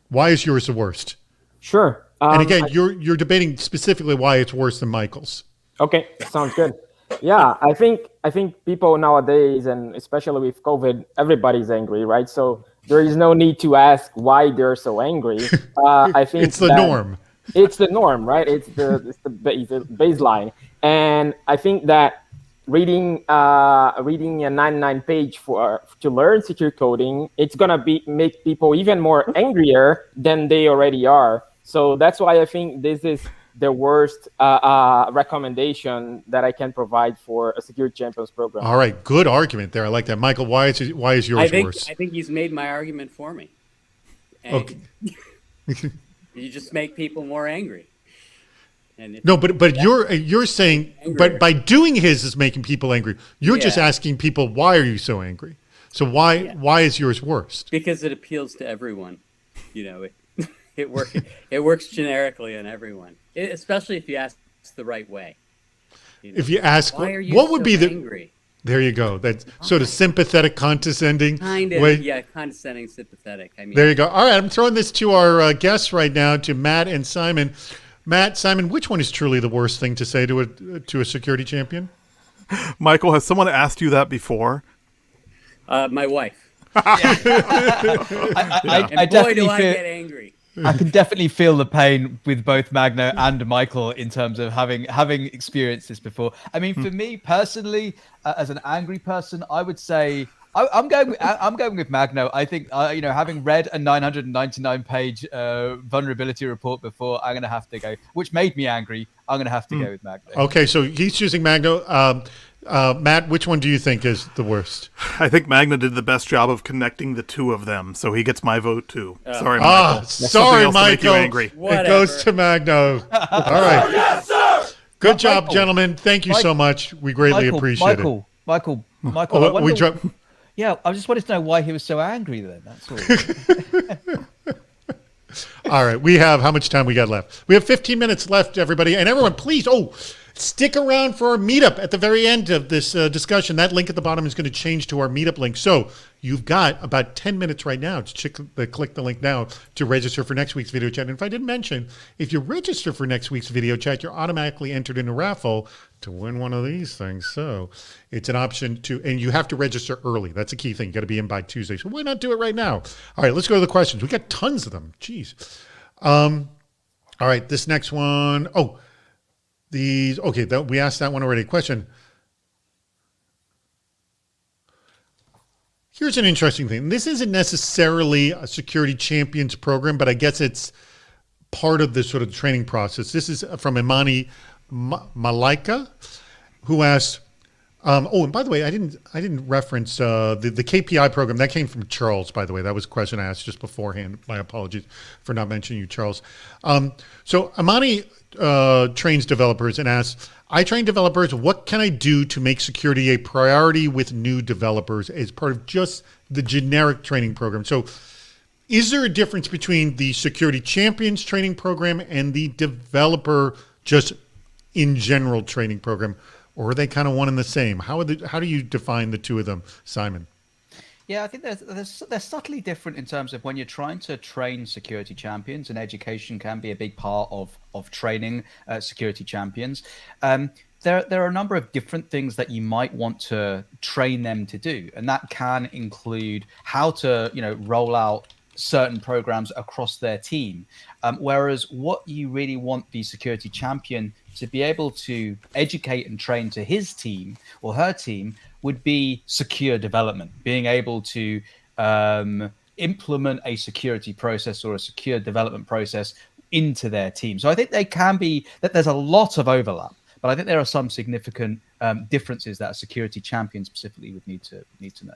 Why is yours the worst? Sure. And again, you're debating specifically why it's worse than Michael's. Okay, sounds good. Yeah, I think people nowadays, and especially with COVID, everybody's angry, right? So there is no need to ask why they're so angry. I think it's the norm. It's the norm, right? It's the baseline, and I think that reading a 99 page to learn secure coding, it's gonna make people even more angrier than they already are. So that's why I think this is the worst recommendation that I can provide for a security champions program. All right, good argument there. I like that, Michael. Why is yours worse? I think he's made my argument for me. And okay. You just make people more angry. No, but you're saying, angrier. But by doing his is making people angry. You're just asking people, why are you so angry? So why is yours worst? Because it appeals to everyone. It works generically on everyone, especially if you ask the right way. If you ask, why are you what would be angry? There you go. That's sort of sympathetic, condescending. Kind of, way. yeah, condescending, sympathetic. I mean, There you go. All right, I'm throwing this to our guests right now, to Matt and Simon. Matt, Simon, which one is truly the worst thing to say to a security champion? Michael, has someone asked you that before? my wife. I And boy, definitely do I feel, get angry. I can definitely feel the pain with both Magno and Michael in terms of having experienced this before. I mean, for me personally, as an angry person, I would say I'm going with Magno. I think having read a 999-page vulnerability report before, I'm going to have to go, which made me angry. I'm going to have to go with Magno. Okay, so he's choosing Magno. Matt, which one do you think is the worst? I think Magna did the best job of connecting the two of them, so he gets my vote too. Sorry, Michael. Sorry, else to make you Michael. angry. It Whatever. goes to Magno. All right. Yes, sir. Good job, Michael. gentlemen. Thank you so much. We greatly appreciate it. Michael. I Oh, wonder- yeah, I just wanted to know why he was so angry then. That's all. All right. How much time we got left? We have 15 minutes left, everybody. And everyone, please, stick around for our meetup at the very end of this discussion. That link at the bottom is going to change to our meetup link. So you've got about 10 minutes right now to click the link now to register for next week's video chat. And if I didn't mention, if you register for next week's video chat, you're automatically entered in a raffle to win one of these things. So it's an option and you have to register early. That's a key thing. You got to be in by Tuesday. So why not do it right now? All right, let's go to the questions. We got tons of them. Jeez. All right, this next one. We asked that one already. Question. Here's an interesting thing. This isn't necessarily a security champions program, but I guess it's part of the sort of training process. This is from Imani Malaika, who asked, and by the way, I didn't reference the KPI program. That came from Charles, by the way. That was a question I asked just beforehand. My apologies for not mentioning you, Charles. So Imani trains developers and asks, I train developers, what can I do to make security a priority with new developers as part of just the generic training program? So is there a difference between the security champions training program and the developer just in general training program? Or are they kind of one and the same? How do you define the two of them, Simon? Yeah, I think they're subtly different in terms of when you're trying to train security champions, and education can be a big part of training security champions. There are a number of different things that you might want to train them to do, and that can include how to roll out certain programs across their team. Whereas what you really want the security champion to be able to educate and train to his team or her team would be secure development, being able to implement a security process or a secure development process into their team. So I think they can be that there's a lot of overlap, but I think there are some significant differences that a security champion specifically would need to know.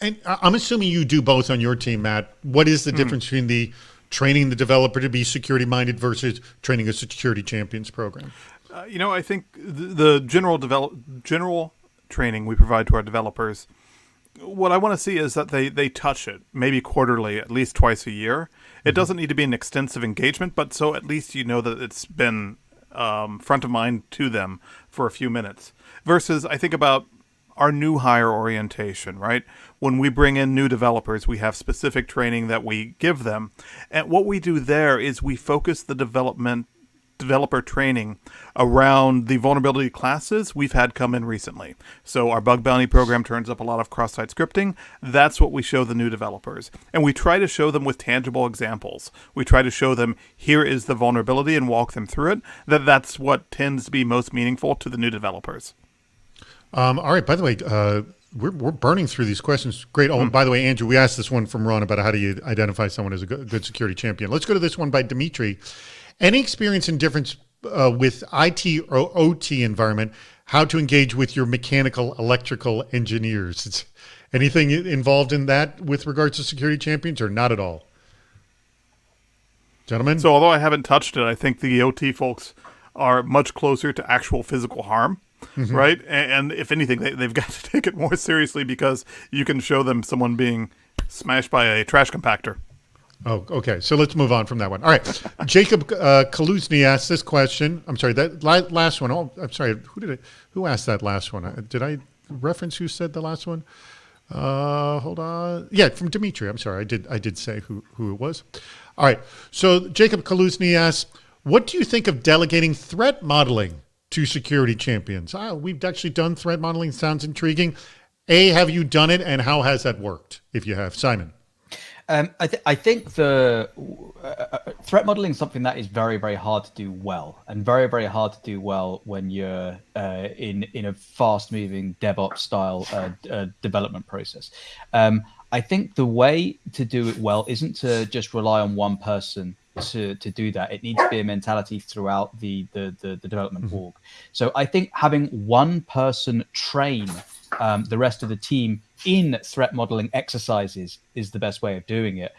And I'm assuming you do both on your team, Matt. What is the difference between the training the developer to be security minded versus training a security champions program? I think the general training we provide to our developers, what I want to see is that they touch it maybe quarterly, at least twice a year. It doesn't need to be an extensive engagement, but so at least you know that it's been front of mind to them for a few minutes. Versus I think about our new hire orientation, right? When we bring in new developers, we have specific training that we give them. And what we do there is we focus the developer training around the vulnerability classes we've had come in recently. So our bug bounty program turns up a lot of cross-site scripting. That's what we show the new developers. And we try to show them with tangible examples. We try to show them, here is the vulnerability, and walk them through it. That's what tends to be most meaningful to the new developers. All right. By the way, we're burning through these questions. Great. Oh, and by the way, Andrew, we asked this one from Ron about how do you identify someone as a good security champion. Let's go to this one by Dimitri. Any experience and difference with IT or OT environment, how to engage with your mechanical, electrical engineers? Anything involved in that with regards to security champions or not at all? Gentlemen? So although I haven't touched it, I think the OT folks are much closer to actual physical harm. Mm-hmm. Right? And if anything, they've got to take it more seriously because you can show them someone being smashed by a trash compactor. Oh, okay. So let's move on from that one. All right. Jacob Kaluzny asked this question. I'm sorry, that last one. Oh, I'm sorry. Who asked that last one? Did I reference who said the last one? Hold on. Yeah, from Dimitri. I'm sorry. I did say who it was. All right. So Jacob Kaluzny asks, what do you think of delegating threat modeling to security champions? We've actually done threat modeling. Sounds intriguing. Have you done it, and how has that worked? If you have, Simon. I think the threat modeling is something that is very, very hard to do well, and very, very hard to do well when you're in a fast-moving DevOps style development process. I think the way to do it well isn't to just rely on one person to do that. It needs to be a mentality throughout the development org. So I think having one person train the rest of the team in threat modeling exercises is the best way of doing it.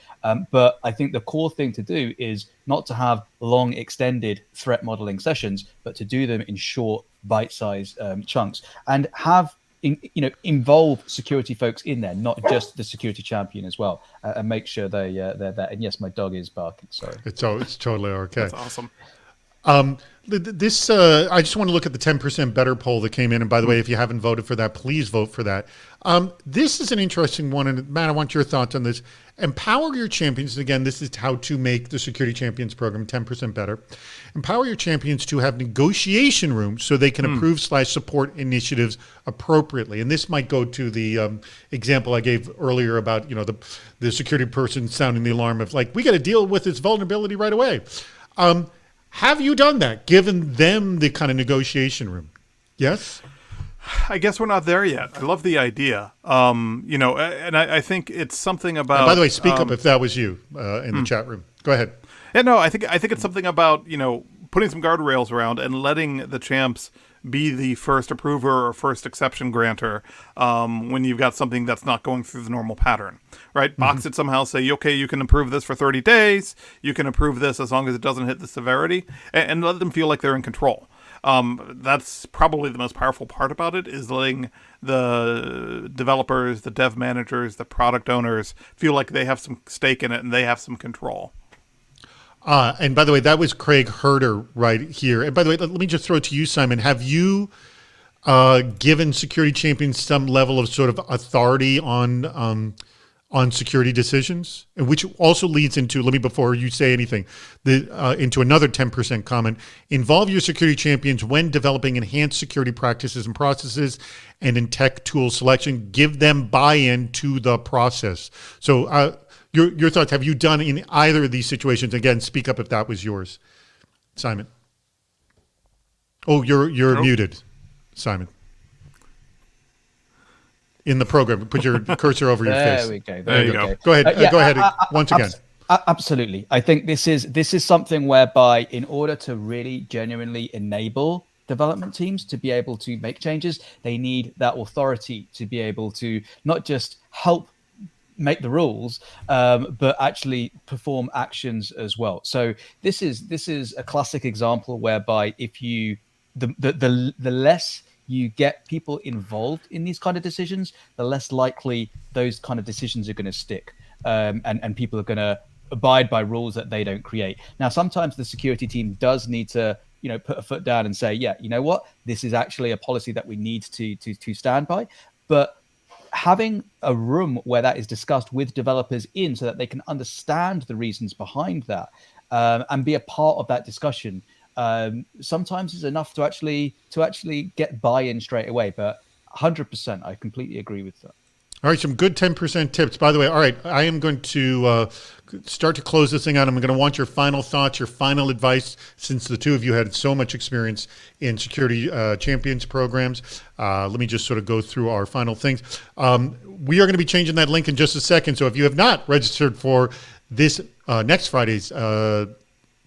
But I think the core thing to do is not to have long extended threat modeling sessions, but to do them in short bite-sized chunks, and have involve security folks in there, not just the security champion as well, and make sure they're there. And yes, my dog is barking. Sorry. It's totally okay. That's awesome. This I just want to look at the 10% better poll that came in. And by the way, if you haven't voted for that, please vote for that. This is an interesting one. And Matt, I want your thoughts on this. Empower your champions. Again, this is how to make the security champions program 10% better. Empower your champions to have negotiation room so they can approve/support initiatives appropriately. And this might go to the example I gave earlier about, the security person sounding the alarm of like, we got to deal with this vulnerability right away. Have you done that, given them the kind of negotiation room? Yes? I guess we're not there yet. I love the idea. And I think it's something about... And by the way, speak up if that was you in the chat room. Go ahead. Yeah, no, I think it's something about, putting some guardrails around and letting the champs be the first approver or first exception granter when you've got something that's not going through the normal pattern, right? Box it somehow, say, okay, you can approve this for 30 days. You can approve this as long as it doesn't hit the severity, and let them feel like they're in control. That's probably the most powerful part about it, is letting the developers, the dev managers, the product owners feel like they have some stake in it and they have some control. And by the way, that was Craig Herder right here. And by the way, let me just throw it to you, Simon. Have you given security champions some level of sort of authority on security decisions? And which also leads into, before you say anything, into another 10% comment. Involve your security champions when developing enhanced security practices and processes and in tech tool selection. Give them buy-in to the process. So your thoughts, have you done in either of these situations? Again, speak up if that was yours, Simon. Oh, you're muted, Simon. In the program, put your cursor over your face. There we go. There you go. Go ahead. Go ahead once again. Absolutely. I think this is something whereby, in order to really genuinely enable development teams to be able to make changes, they need that authority to be able to not just help make the rules, but actually perform actions as well. So this is a classic example whereby if you the less you get people involved in these kind of decisions, the less likely those kind of decisions are going to stick, and people are going to abide by rules that they don't create. Now, sometimes the security team does need to put a foot down and say, yeah, you know what, this is actually a policy that we need to stand by. But having a room where that is discussed with developers so that they can understand the reasons behind that, and be a part of that discussion, sometimes is enough to actually get buy-in straight away. But 100%, I completely agree with that. All right, some good 10% tips. By the way, all right, I am going to start to close this thing out. I'm going to want your final thoughts, your final advice, since the two of you had so much experience in security champions programs. Let me just sort of go through our final things. We are going to be changing that link in just a second. So if you have not registered for this next Friday's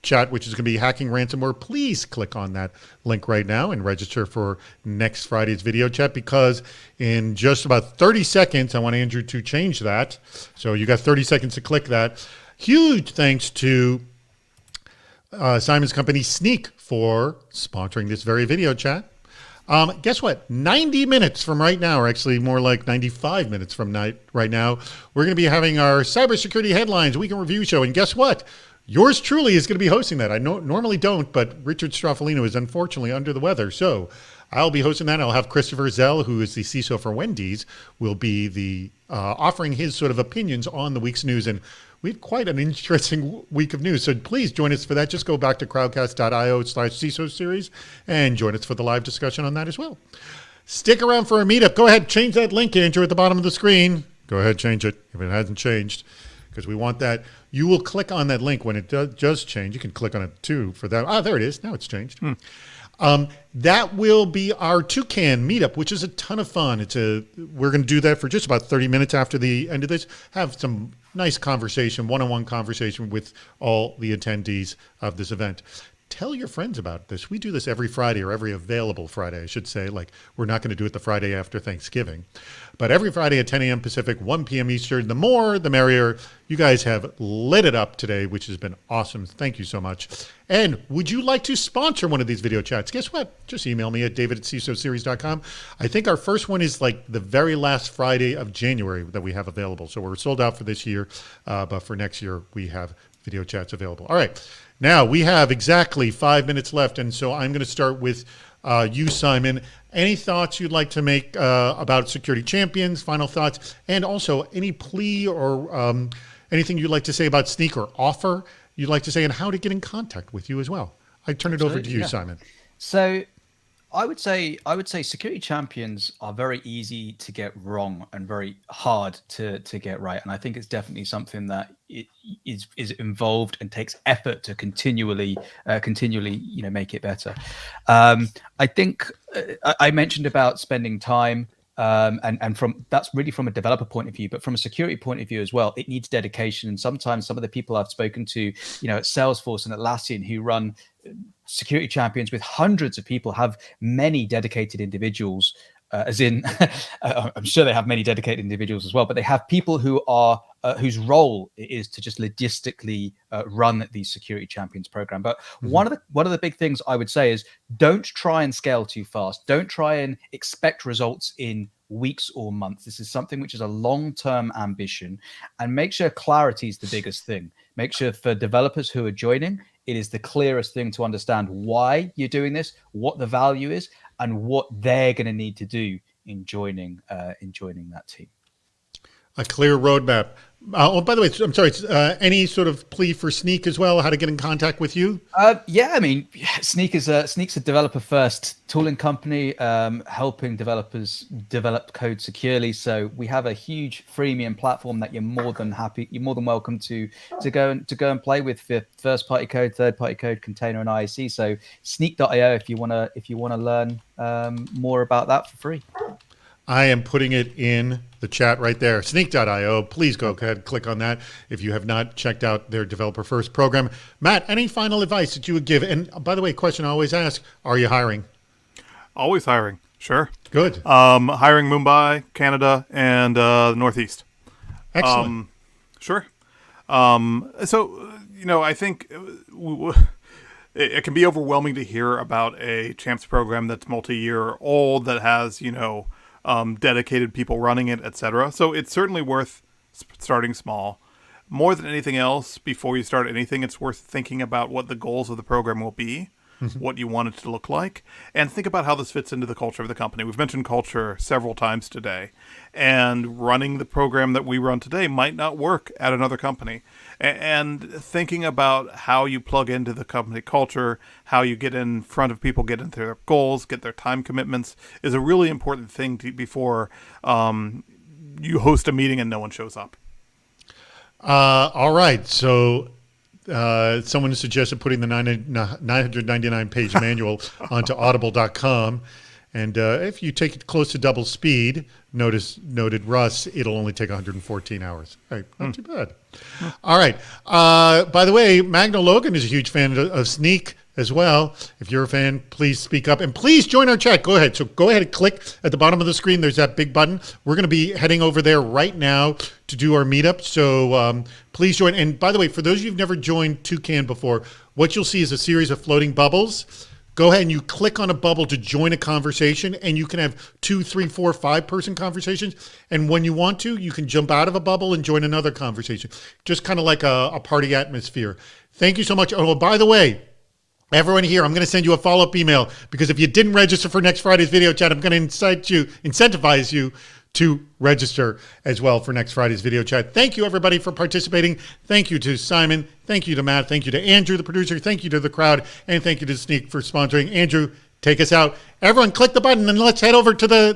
chat, which is going to be hacking ransomware, please click on that link right now and register for next Friday's video chat, because in just about 30 seconds, I want Andrew to change that. So you got 30 seconds to click that. Huge thanks to Simon's company Sneak for sponsoring this very video chat. Guess what? 90 minutes from right now, or actually more like 95 minutes from right now, we're going to be having our Cybersecurity Headlines Week in Review show. And guess what? Yours truly is going to be hosting that. I normally don't, but Richard Straffolino is unfortunately under the weather. So I'll be hosting that. I'll have Christopher Zell, who is the CISO for Wendy's, will be the offering his sort of opinions on the week's news. And we have quite an interesting week of news. So please join us for that. Just go back to crowdcast.io/CISO series and join us for the live discussion on that as well. Stick around for a meetup. Go ahead, change that link, Andrew, at the bottom of the screen. Go ahead, change it if it hasn't changed, because we want that. You will click on that link when it does change. You can click on it too for that. Ah, there it is. Now it's changed. That will be our Toucan meetup, which is a ton of fun. We're going to do that for just about 30 minutes after the end of this. Have some nice conversation, one-on-one conversation with all the attendees of this event. Tell your friends about this. We do this every Friday, or every available Friday, I should say. Like, we're not going to do it the Friday after Thanksgiving. But every Friday at 10 a.m. Pacific, 1 p.m. Eastern. The more, the merrier. You guys have lit it up today, which has been awesome. Thank you so much. And would you like to sponsor one of these video chats? Guess what? Just email me at david@cisoseries.com. I think our first one is like the very last Friday of January that we have available. So we're sold out for this year. But for next year, we have video chats available. All right. Now, we have exactly 5 minutes left. And so I'm going to start with you, Simon. Any thoughts you'd like to make about Security Champions, final thoughts, and also any plea or anything you'd like to say about Snyk or offer you'd like to say, and how to get in contact with you as well? I turn it over to you, Simon. So I would say Security Champions are very easy to get wrong and very hard to get right. And I think it's definitely something that is involved and takes effort to continually make it better. I think I mentioned about spending time. And that's really from a developer point of view, but from a security point of view as well, it needs dedication. And sometimes some of the people I've spoken to, at Salesforce and Atlassian, who run security champions with hundreds of people, have many dedicated individuals, as in, I'm sure they have many dedicated individuals as well, but they have people who are whose role it is to just logistically run the security champions program. But one of the big things I would say is, don't try and scale too fast. Don't try and expect results in weeks or months. This is something which is a long-term ambition, and make sure clarity is the biggest thing. Make sure for developers who are joining, it is the clearest thing to understand why you're doing this, what the value is, and what they're going to need to do in joining that team. A clear roadmap. By the way, I'm sorry, any sort of plea for Snyk as well, how to get in contact with you? Yeah, I mean, Snyk's a developer-first tooling company, helping developers develop code securely. So we have a huge freemium platform that you're more than welcome to go and play with for first-party code, third-party code, container, and IAC. So Snyk.io if you wanna learn more about that for free. I am putting it in the chat right there. Snyk.io. Please go ahead, click on that if you have not checked out their Developer First program. Matt, any final advice that you would give? And by the way, question I always ask, are you hiring? Always hiring. Sure. Good. Hiring Mumbai, Canada, and the Northeast. Excellent. Sure. So, I think it can be overwhelming to hear about a champs program that's multi-year old, that has, dedicated people running it, etc. So it's certainly worth starting small. More than anything else, before you start anything, it's worth thinking about what the goals of the program will be, what you want it to look like, and think about how this fits into the culture of the company. We've mentioned culture several times today, and running the program that we run today might not work at another company. And thinking about how you plug into the company culture, how you get in front of people, get into their goals, get their time commitments, is a really important thing before you host a meeting and no one shows up. All right. So someone suggested putting the 999-page manual onto audible.com. And if you take it close to double speed, noted Russ, it'll only take 114 hours. All right, not too bad. All right. By the way, Magno Logan is a huge fan of Snyk as well. If you're a fan, please speak up. And please join our chat. Go ahead. So go ahead and click at the bottom of the screen. There's that big button. We're going to be heading over there right now to do our meetup. So please join. And by the way, for those of you who've never joined Toucan before, what you'll see is a series of floating bubbles. go ahead and you click on a bubble to join a conversation, and you can have 2, 3, 4, 5-person conversations. And when you want to, you can jump out of a bubble and join another conversation. Just kind of like a party atmosphere. Thank you so much. Oh, by the way, everyone here, I'm going to send you a follow-up email, because if you didn't register for next Friday's video chat, I'm going to incentivize you to register as well for next Friday's video chat. Thank you, everybody, for participating. Thank you to Simon. Thank you to Matt. Thank you to Andrew, the producer. Thank you to the crowd. And thank you to Sneak for sponsoring. Andrew, take us out. Everyone, click the button and let's head over to the